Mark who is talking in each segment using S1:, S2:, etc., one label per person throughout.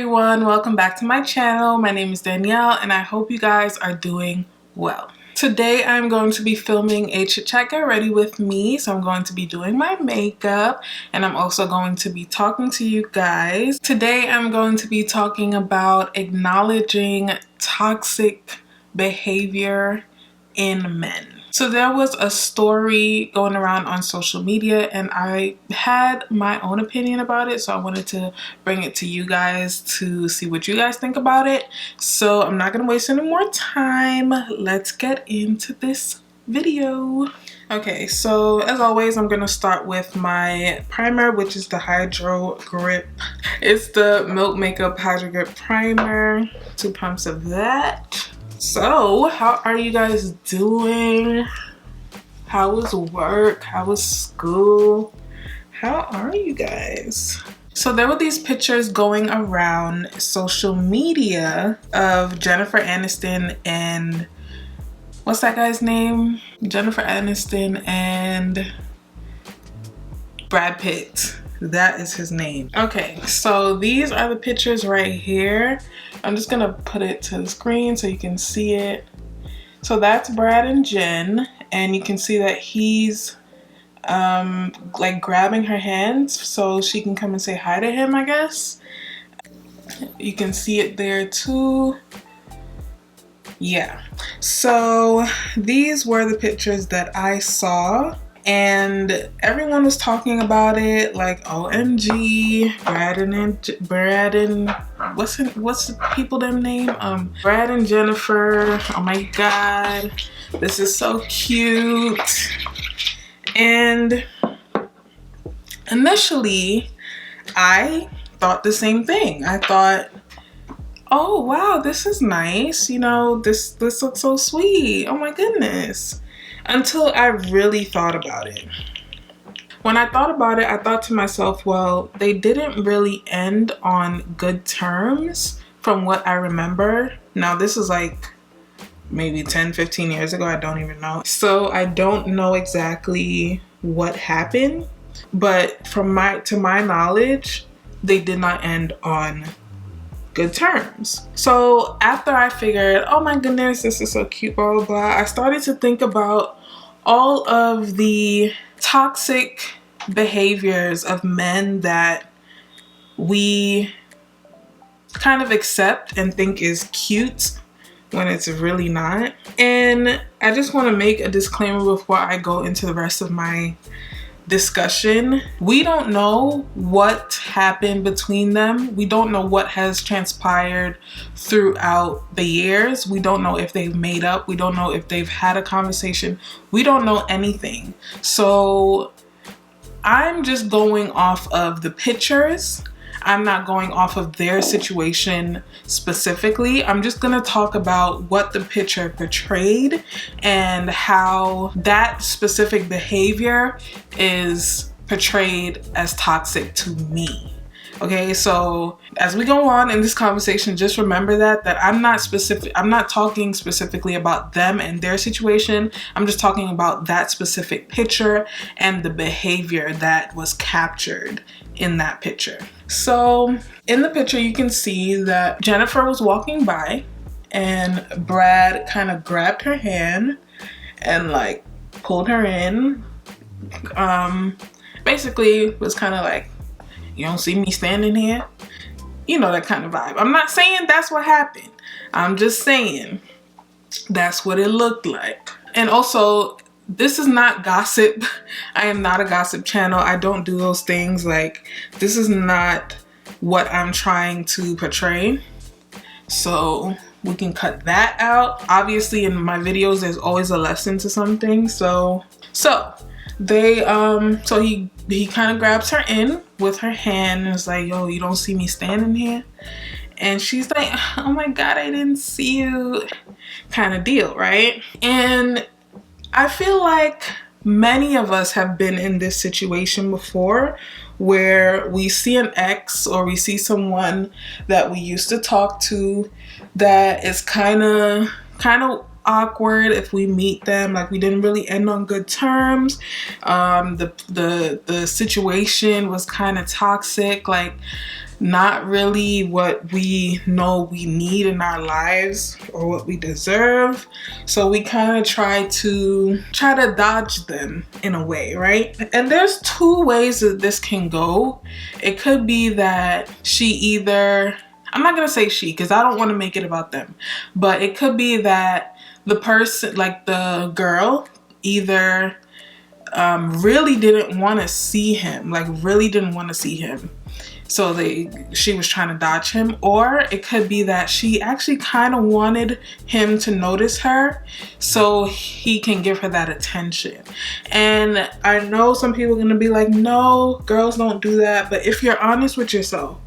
S1: everyone, welcome back to my channel. My name is Danielle and I hope you guys are doing well. Today I'm going to be filming a chit chat get ready with me. So I'm going to be doing my makeup and I'm also going to be talking to you guys. Today I'm going to be talking about acknowledging toxic behavior in men. So there was a story going around on social media and I had my own opinion about it. So I wanted to bring it to you guys to see what you guys think about it. So I'm not going to waste any more time. Let's get into this video. Okay, so as always, I'm going to start with my primer, which is the Hydro Grip. It's the Milk Makeup Hydro Grip Primer. 2 pumps of that. So, how are you guys doing? How was work? How was school? How are you guys? So there were these pictures going around social media of Jennifer Aniston and what's that guy's name? Jennifer Aniston and Brad Pitt. That is his name. Okay, so these are the pictures right here. I'm just gonna put it to the screen so you can see it. So that's Brad and Jen, and you can see that he's like grabbing her hands so she can come and say hi to him, I guess. You can see it there too. Yeah, so these were the pictures that I saw. And everyone was talking about it, like OMG, Brad and what's the people them name? Brad and Jennifer. Oh my God, this is so cute. And initially, I thought the same thing. I thought, oh wow, this is nice. You know, this looks so sweet. Oh my goodness. Until I really thought about it. When I thought about it, I thought to myself, well, they didn't really end on good terms from what I remember. Now, this is like maybe 10, 15 years ago. I don't even know. So I don't know exactly what happened, but to my knowledge, they did not end on good terms. So after I figured, oh my goodness, this is so cute, blah, blah, blah, I started to think about all of the toxic behaviors of men that we kind of accept and think is cute when it's really not. And I just want to make a disclaimer before I go into the rest of my discussion. We don't know what happened between them. We don't know what has transpired throughout the years. We don't know if they've made up. We don't know if they've had a conversation. We don't know anything. So I'm just going off of the pictures. I'm not going off of their situation specifically. I'm just gonna talk about what the picture portrayed and how that specific behavior is portrayed as toxic to me. Okay, so as we go on in this conversation, just remember that I'm not talking specifically about them and their situation. I'm just talking about that specific picture and the behavior that was captured in that picture. So in the picture, you can see that Jennifer was walking by and Brad kind of grabbed her hand and like pulled her in. Basically was kind of like, you don't see me standing here? You know, that kind of vibe. I'm not saying that's what happened. I'm just saying that's what it looked like. And also, this is not gossip. I am not a gossip channel. I don't do those things. Like, this is not what I'm trying to portray. So we can cut that out. Obviously, in my videos, there's always a lesson to something. So he kind of grabs her in with her hand and is like, yo, you don't see me standing here? And she's like, oh my God, I didn't see you, kind of deal, right? And I feel like many of us have been in this situation before where we see an ex or we see someone that we used to talk to that is kind of awkward if we meet them, like we didn't really end on good terms. The situation was kind of toxic. Like not really what we know we need in our lives or what we deserve. So we kind of try to dodge them in a way, right? And there's two ways that this can go. It could be that she either, I'm not gonna say she because I don't want to make it about them, but it could be that the person, like the girl, either really didn't want to see him, so she was trying to dodge him. Or it could be that she actually kind of wanted him to notice her so he can give her that attention. And I know some people are going to be like, no, girls don't do that. But if you're honest with yourself,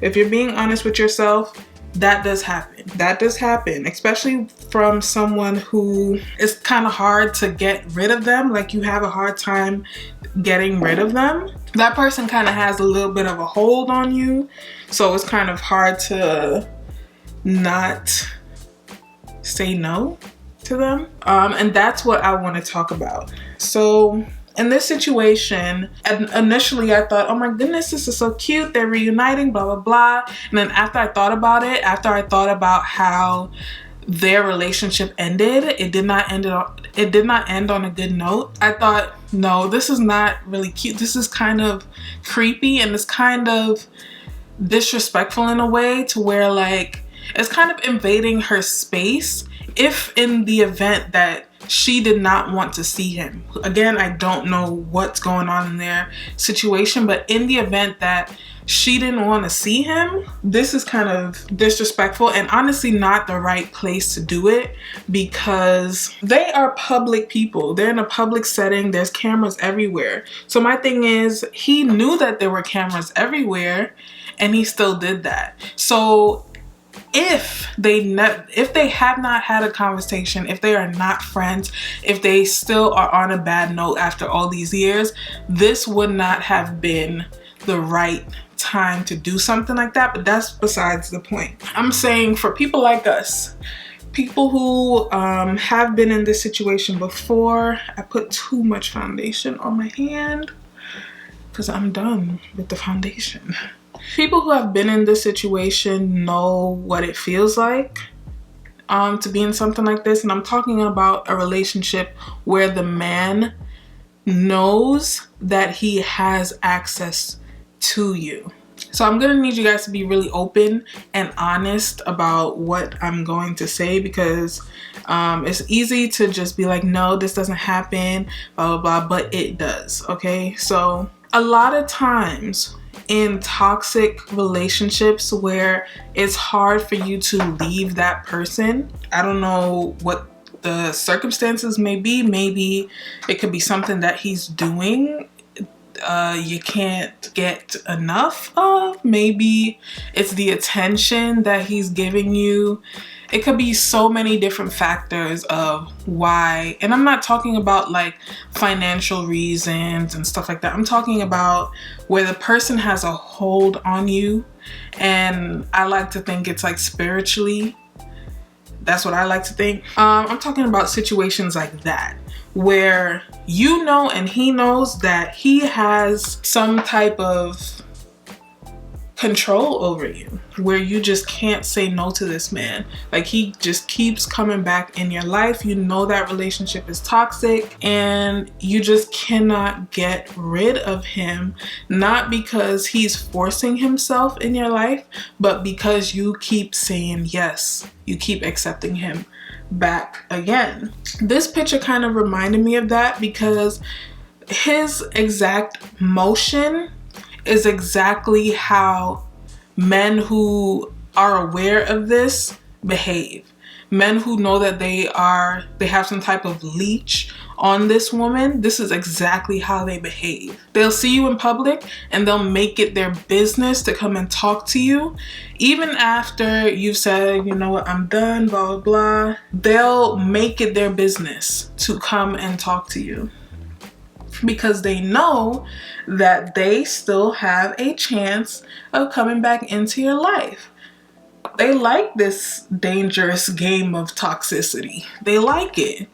S1: if you're being honest with yourself, that does happen. That does happen, especially from someone who is kind of hard to get rid of them. Like you have a hard time getting rid of them. That person kind of has a little bit of a hold on you. So it's kind of hard to not say no to them. And that's what I want to talk about. So in this situation, initially I thought, oh my goodness, this is so cute. They're reuniting, blah, blah, blah. And then after I thought about it, after I thought about how their relationship ended, it did not end on a good note. I thought, no, this is not really cute. This is kind of creepy and it's kind of disrespectful in a way to where like it's kind of invading her space if in the event that she did not want to see him. Again, I don't know what's going on in their situation, but in the event that she didn't want to see him, this is kind of disrespectful and honestly not the right place to do it because they are public people. They're in a public setting. There's cameras everywhere. So my thing is, he knew that there were cameras everywhere and he still did that. So if they have not had a conversation, if they are not friends, if they still are on a bad note after all these years, this would not have been the right time to do something like that. But that's besides the point. I'm saying for people like us, people who have been in this situation before. I put too much foundation on my hand because I'm done with the foundation. People who have been in this situation know what it feels like to be in something like this. And I'm talking about a relationship where the man knows that he has access to you. So I'm gonna need you guys to be really open and honest about what I'm going to say because it's easy to just be like, no, this doesn't happen, blah, blah, blah, but it does, okay? So a lot of times in toxic relationships where it's hard for you to leave that person, I don't know what the circumstances may be. Maybe it could be something that he's doing you can't get enough of. Maybe it's the attention that he's giving you. It could be so many different factors of why. And I'm not talking about like financial reasons and stuff like that. I'm talking about where the person has a hold on you. And I like to think it's like spiritually. That's what I like to think. I'm talking about situations like that, where you know and he knows that he has some type of control over you, where you just can't say no to this man. Like he just keeps coming back in your life. You know that relationship is toxic and you just cannot get rid of him, not because he's forcing himself in your life, but because you keep saying yes. You keep accepting him back again. This picture kind of reminded me of that because his exact motion is exactly how men who are aware of this behave. Men who know that they have some type of leash on this woman, this is exactly how they behave. They'll see you in public and they'll make it their business to come and talk to you. Even after you've said, you know what, I'm done, blah, blah, blah. They'll make it their business to come and talk to you because they know that they still have a chance of coming back into your life. They like this dangerous game of toxicity. They like it.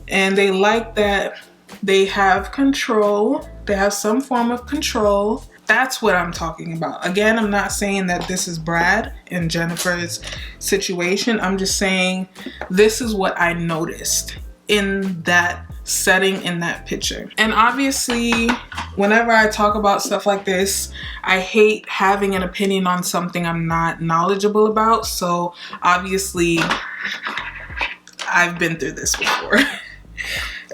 S1: And they like that they have control. They have some form of control. That's what I'm talking about. Again, I'm not saying that this is Brad and Jennifer's situation. I'm just saying this is what I noticed in that setting, in that picture. And obviously, whenever I talk about stuff like this, I hate having an opinion on something I'm not knowledgeable about. So obviously, I've been through this before.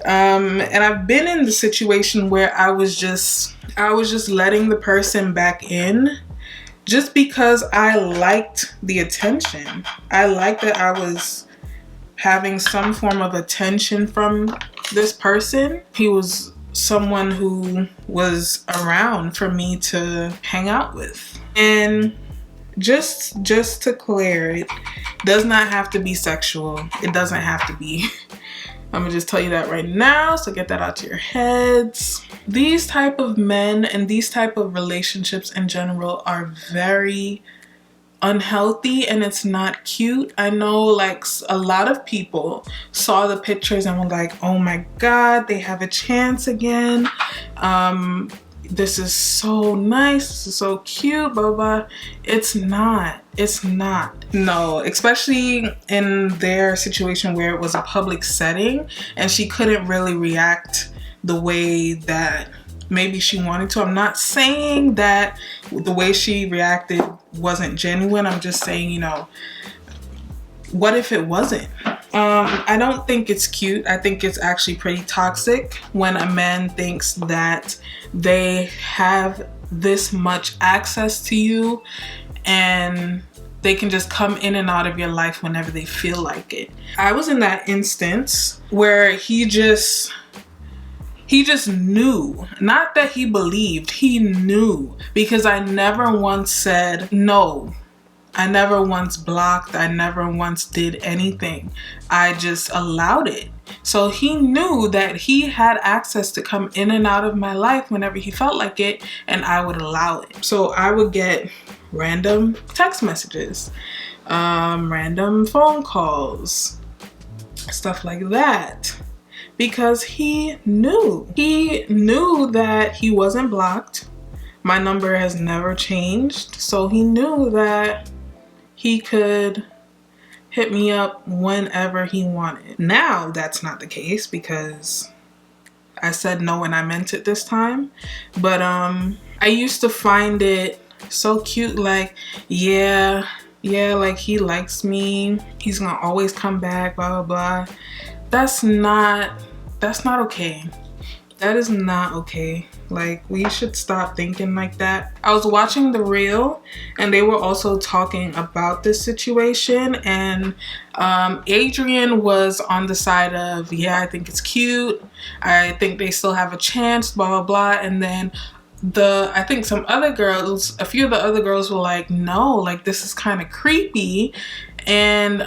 S1: And I've been in the situation where I was just letting the person back in just because I liked the attention. I liked that I was having some form of attention from this person. He was someone who was around for me to hang out with. And just to clear, it does not have to be sexual. It doesn't have to be. I'm gonna just tell you that right now, so get that out to your heads. These type of men and these type of relationships in general are very unhealthy, and it's not cute. I know like a lot of people saw the pictures and were like, oh my God, they have a chance again. This is so nice, this is so cute, blah, blah. It's not. No, especially in their situation where it was a public setting and she couldn't really react the way that maybe she wanted to. I'm not saying that the way she reacted wasn't genuine. I'm just saying, you know, what if it wasn't? I don't think it's cute. I think it's actually pretty toxic when a man thinks that they have this much access to you and they can just come in and out of your life whenever they feel like it. I was in that instance where he just knew, not that he believed, he knew, because I never once said no. I never once blocked. I never once did anything. I just allowed it. So he knew that he had access to come in and out of my life whenever he felt like it, and I would allow it. So I would get random text messages, random phone calls, stuff like that. Because he knew that he wasn't blocked. My number has never changed. So he knew that he could hit me up whenever he wanted. Now that's not the case because I said no and I meant it this time. But I used to find it so cute, like, yeah, like he likes me. He's gonna always come back, blah, blah, blah. That's not okay. That is not okay. Like, we should stop thinking like that. I was watching The Real and they were also talking about this situation, and Adrian was on the side of, yeah, I think it's cute. I think they still have a chance, blah, blah, blah. And then I think some other girls, a few of the other girls were like, no, like this is kind of creepy. And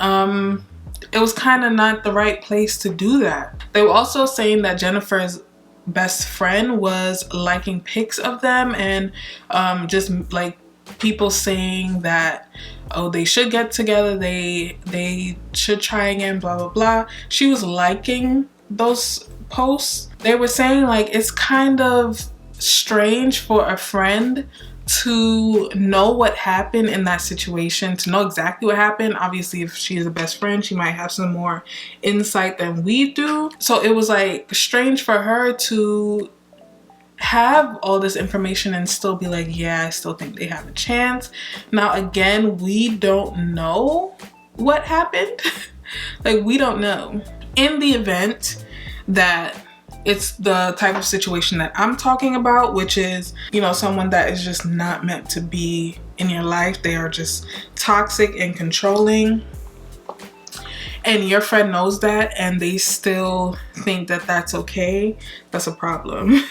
S1: it was kind of not the right place to do that. They were also saying that Jennifer's best friend was liking pics of them, and just like people saying that, oh, they should get together, they should try again, blah, blah, blah. She was liking those posts. They were saying like it's kind of strange for a friend to know what happened in that situation, to know exactly what happened. Obviously, if she is a best friend, she might have some more insight than we do. So it was like strange for her to have all this information and still be like, yeah, I still think they have a chance. Now, again, we don't know what happened. Like, we don't know. In the event that it's the type of situation that I'm talking about, which is, you know, someone that is just not meant to be in your life. They are just toxic and controlling. And your friend knows that and they still think that that's okay. That's a problem.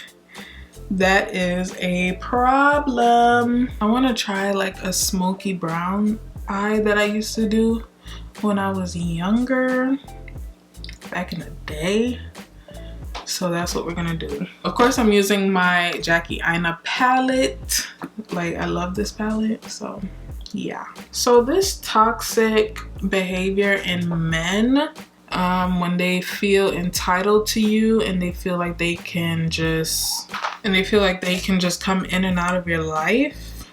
S1: That is a problem. I want to try like a smoky brown eye that I used to do when I was younger, back in the day. So that's what we're gonna do. Of course, I'm using my Jackie Aina palette. Like, I love this palette, so yeah. So this toxic behavior in men, when they feel entitled to you and they feel like they can just and they feel like they can just come in and out of your life,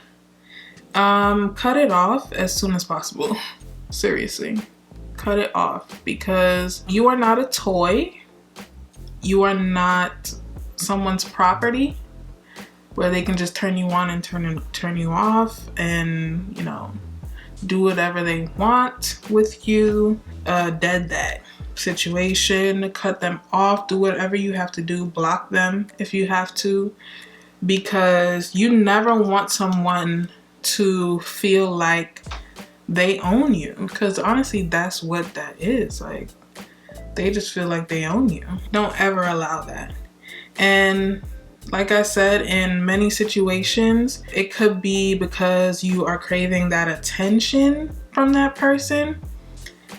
S1: cut it off as soon as possible. Seriously, cut it off, because you are not a toy. You are not someone's property where they can just turn you on and turn you off and, you know, do whatever they want with you. Dead that situation. Cut them off. Do whatever you have to do. Block them if you have to, because you never want someone to feel like they own you, because honestly that's what that is. Like, they just feel like they own you. Don't ever allow that. And like I said, in many situations, it could be because you are craving that attention from that person.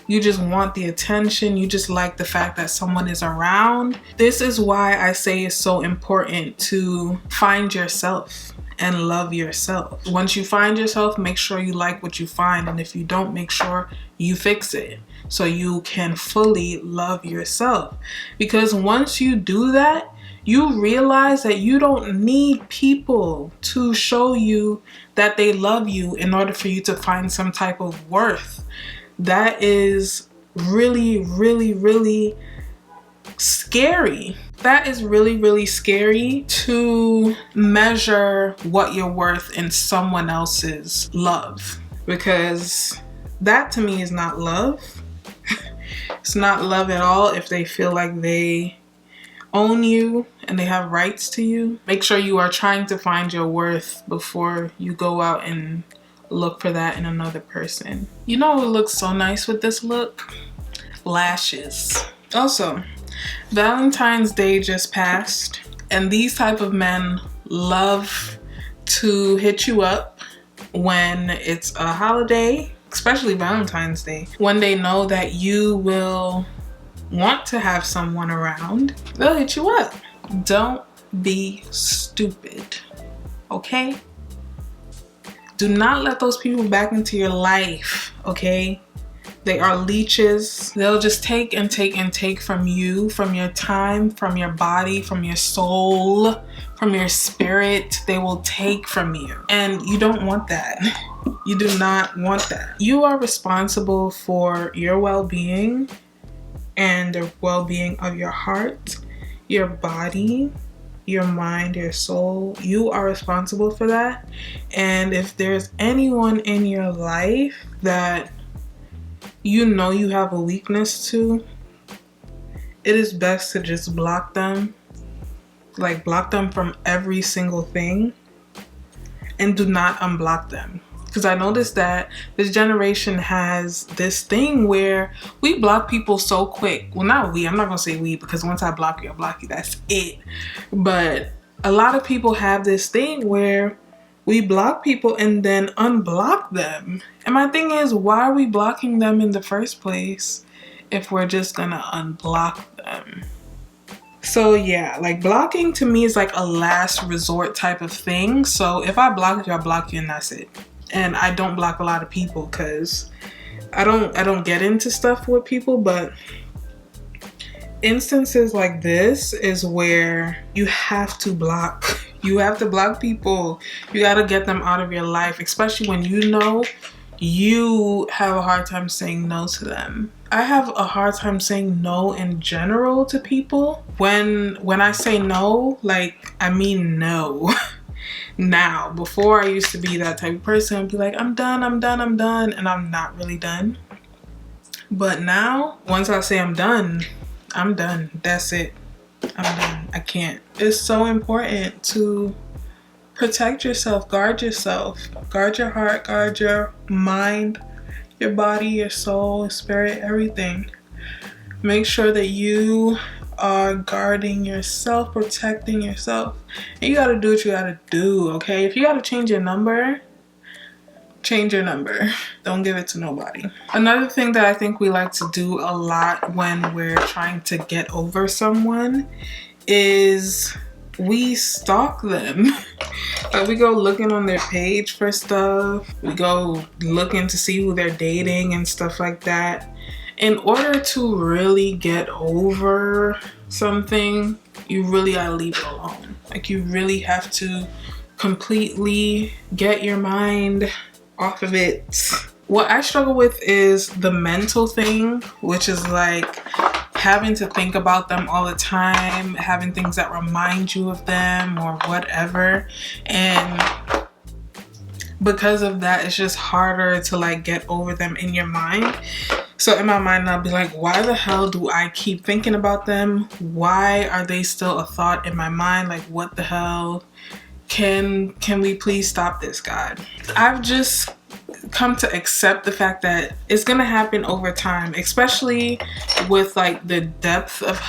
S1: You just want the attention. You just like the fact that someone is around. This is why I say it's so important to find yourself and love yourself. Once you find yourself, make sure you like what you find. And if you don't, make sure you fix it so you can fully love yourself. Because once you do that, you realize that you don't need people to show you that they love you in order for you to find some type of worth. That is really, really, really scary. That is really, really scary, to measure what you're worth in someone else's love, because that to me is not love. It's not love at all if they feel like they own you and they have rights to you. Make sure you are trying to find your worth before you go out and look for that in another person. You know what looks so nice with this look? Lashes. Also, Valentine's Day just passed, and these type of men love to hit you up when it's a holiday, especially Valentine's Day, when they know that you will want to have someone around. They'll hit you up. Don't be stupid, okay? Do not let those people back into your life, okay? They are leeches. They'll just take and take and take from you, from your time, from your body, from your soul, from your spirit. They will take from you, and you don't want that. You do not want that. You are responsible for your well-being and the well-being of your heart, your body, your mind, your soul. You are responsible for that. And if there's anyone in your life that you know you have a weakness to, it is best to just block them. Like, block them from every single thing, and do not unblock them. Because I noticed that this generation has this thing where we block people so quick. Well, not we. I'm not going to say we, because once I block you, that's it. But a lot of people have this thing where we block people and then unblock them. And my thing is, why are we blocking them in the first place if we're just going to unblock them? So yeah, like, blocking to me is like a last resort type of thing. So if I block you, I block you, and that's it. And I don't block a lot of people because I don't get into stuff with people, but instances like this is where you have to block. You have to block people. You got to get them out of your life, especially when you know you have a hard time saying no to them. I have a hard time saying no in general to people. When I say no, like, I mean no. Now, before I used to be that type of person. I'd be like, I'm done, and I'm not really done. But now, once I say I'm done, I'm done. That's it. I'm done. I can't. It's so important to protect yourself, guard your heart, guard your mind, your body, your soul, spirit, everything. Make sure that you are guarding yourself, protecting yourself. And you gotta do what you gotta do, okay? If you gotta change your number, change your number. Don't give it to nobody. Another thing that I think we like to do a lot when we're trying to get over someone is we stalk them. Like, we go looking on their page for stuff. We go looking to see who they're dating and stuff like that. In order to really get over something, you really gotta leave it alone. Like, Like, you really have to completely get your mind off of it. What I struggle with is the mental thing, which is like having to think about them all the time, having things that remind you of them or whatever. And because of that, it's just harder to like get over them in your mind. So in my mind, I'll be like, why the hell do I keep thinking about them? Why are they still a thought in my mind? Like, what the hell? Can we please stop this, God? I've just come to accept the fact that it's gonna happen over time, especially with like the depth of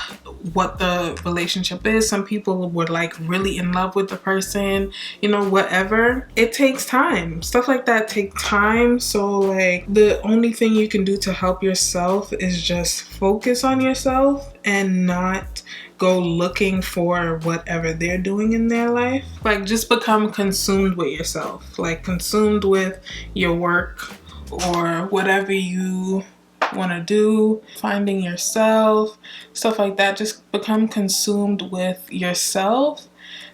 S1: what the relationship is. Some people were like really in love with the person, you know, whatever. It takes time. Stuff like that take time. So like the only thing you can do to help yourself is just focus on yourself and not go looking for whatever they're doing in their life. Like, just become consumed with yourself, like consumed with your work or whatever you want to do, finding yourself, stuff like that. Just become consumed with yourself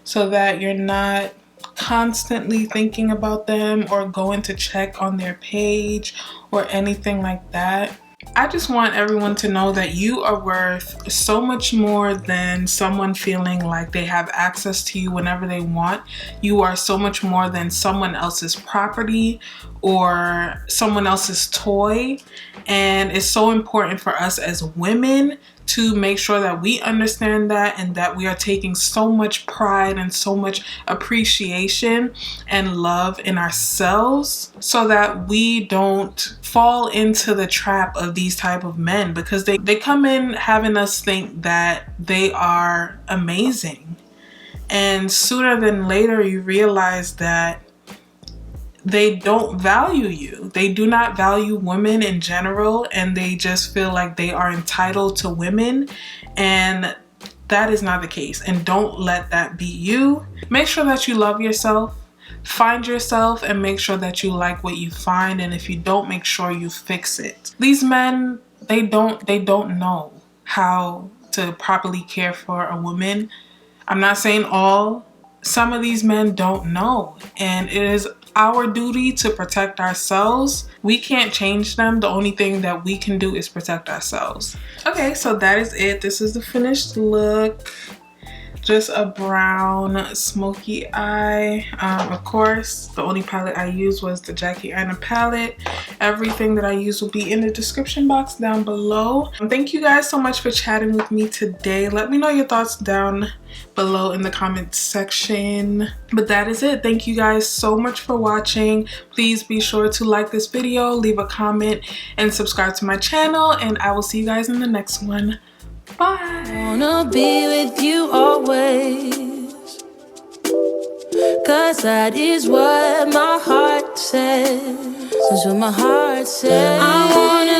S1: so that you're not constantly thinking about them or going to check on their page or anything like that. I just want everyone to know that you are worth so much more than someone feeling like they have access to you whenever they want. You are so much more than someone else's property or someone else's toy. And it's so important for us as women to make sure that we understand that and that we are taking so much pride and so much appreciation and love in ourselves so that we don't fall into the trap of these type of men, because they come in having us think that they are amazing, and sooner than later you realize that they don't value you. They do not value women in general, and they just feel like they are entitled to women, and that is not the case. And don't let that be you. Make sure that you love yourself, find yourself, and make sure that you like what you find. And if you don't, make sure you fix it. These men, they don't know how to properly care for a woman. I'm not saying all. Some of these men don't know, and it is our duty to protect ourselves. We can't change them. The only thing that we can do is protect ourselves. Okay, so that is it. This is the finished look. Just a brown smoky eye. Of course, the only palette I used was the Jackie Aina palette. Everything that I use will be in the description box down below. Thank you guys so much for chatting with me today. Let me know your thoughts down below in the comments section. But that is it. Thank you guys so much for watching. Please be sure to like this video, leave a comment, and subscribe to my channel. And I will see you guys in the next one. Bye.
S2: Wanna be with you always, 'cause that is what my heart says. That's what my heart says. I wanna